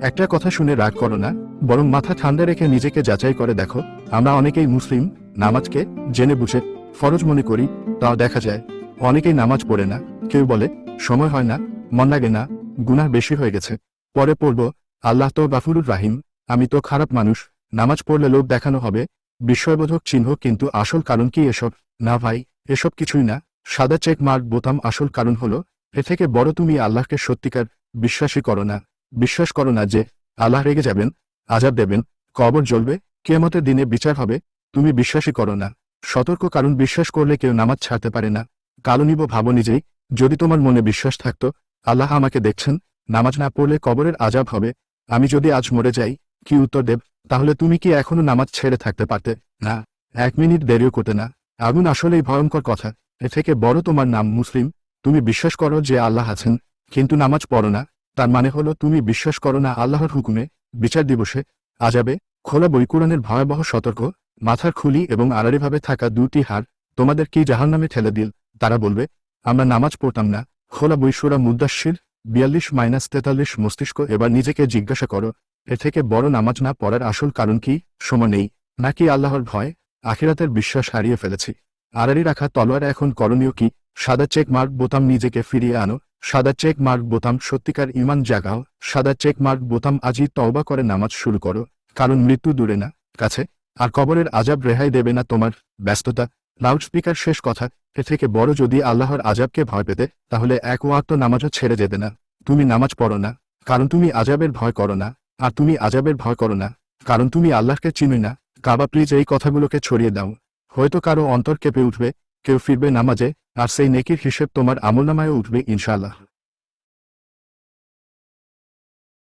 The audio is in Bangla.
একটা কথা শুনে রাগ করো না, বরং মাথা ঠান্ডা রেখে নিজেকে যাচাই করে দেখো। আমরা অনেকেই মুসলিম, নামাজকে জেনে বুঝে ফরজ মনে করি, তাও দেখা যায় অনেকেই নামাজ পড়ে না। কেউ বলে সময় হয় না, মন লাগে না, গুনাহ বেশি হয়ে গেছে, পরে পড়ব। আল্লাহ তো গাফুরুর রাহিম, আমি তো খারাপ মানুষ, নামাজ পড়লে লোক দেখানো হবে, বিস্ময়বোধক চিহ্ন। কিন্তু আসল কারণ কি এসব? না ভাই, এসব কিছুই না। সাদা চেক মার্ক বোতাম আসল কারণ হলো, এ থেকে বড় তুমি আল্লাহকে সত্যিকার বিশ্বাসই করো না। বিশ্বাস করো না যে আল্লাহ রেগে যাবেন, আযাব দেবেন, কবর জ্বলবে, কিয়ামতের দিনে বিচার হবে। তুমি বিশ্বাসই করো না। সতর্ক, কারণ বিশ্বাস করলে কেউ নামাজ ছাড়তে পারে না। কালো নিব ভাবো নিজেই, যদি তোমার মনে বিশ্বাস থাকতো আল্লাহ আমাকে দেখছেন, নামাজ না পড়লে কবরের আযাব হবে, আমি যদি আজ মরে যাই, কি উত্তর দেব? তাহলে তুমি কি এখনো নামাজ ছেড়ে থাকতে পারতে? না, 1 মিনিট দেরিও করতে না। আগুন আসলেই ভয়ঙ্কর কথা। এ থেকে বড় তোমার নাম মুসলিম, তুমি বিশ্বাস করো যে আল্লাহ আছেন, কিন্তু নামাজ পড়ো না। তার মানে হলো তুমি বিশ্বাস করো না আল্লাহর হুকুমে, বিচার দিবসে, আযাবে। খোলা বই কুরআনের ভয়াবহ সতর্ক। মাথার খুলি এবং আড়াআড়িভাবে থাকা দুটি হাড় তোমাদের কি জাহান্নামে ঠেলে দিল। তারা বলবে আমরা নামাজ পড়তাম না। খোলা বই সূরা মুদ্দাশির 42-43। মস্তিষ্ক, এবার নিজেকে জিজ্ঞাসা করো, এর থেকে বড় নামাজ না পড়ার আসল কারণ কি? সময় নেই, নাকি আল্লাহর ভয়? আখিরাতের বিশ্বাস হারিয়ে ফেলেছি। আড়াআড়ি রাখা তলোয়ার। এখন করণীয় কি? সাদা চেক মার্ক বোতাম নিজেকে ফিরিয়ে আনো। সাদা চেক মার্ক বোতাম সত্যিকার ঈমান জাগাও। সাদা চেক মার্ক বোতাম আজই তওবা করে নামাজ শুরু করো, কারণ মৃত্যু দূরে না, কাছে। আর কবরের আযাব রেহাই দেবে না তোমার ব্যস্ততা। লাউডস্পিকার শেষ কথা, এ থেকে বড় যদি আল্লাহর আযাবকে ভয় পেতে, তাহলে এক ওয়াক্ত নামাজও ছেড়ে যেতে না। তুমি নামাজ পড়ো না কারণ তুমি আযাবের ভয় করো না, আর তুমি আযাবের ভয় করো না কারণ তুমি আল্লাহকে চিনোই না। কাবা, প্লিজ এই কথাগুলোকে ছড়িয়ে দাও। হয়তো কারো অন্তর কেঁপে উঠবে, কেউ ফিরবে নামাজে, আর সেই নেকির হিসেব তোমার আমলনামায়ও উঠবে ইনশাআল্লাহ।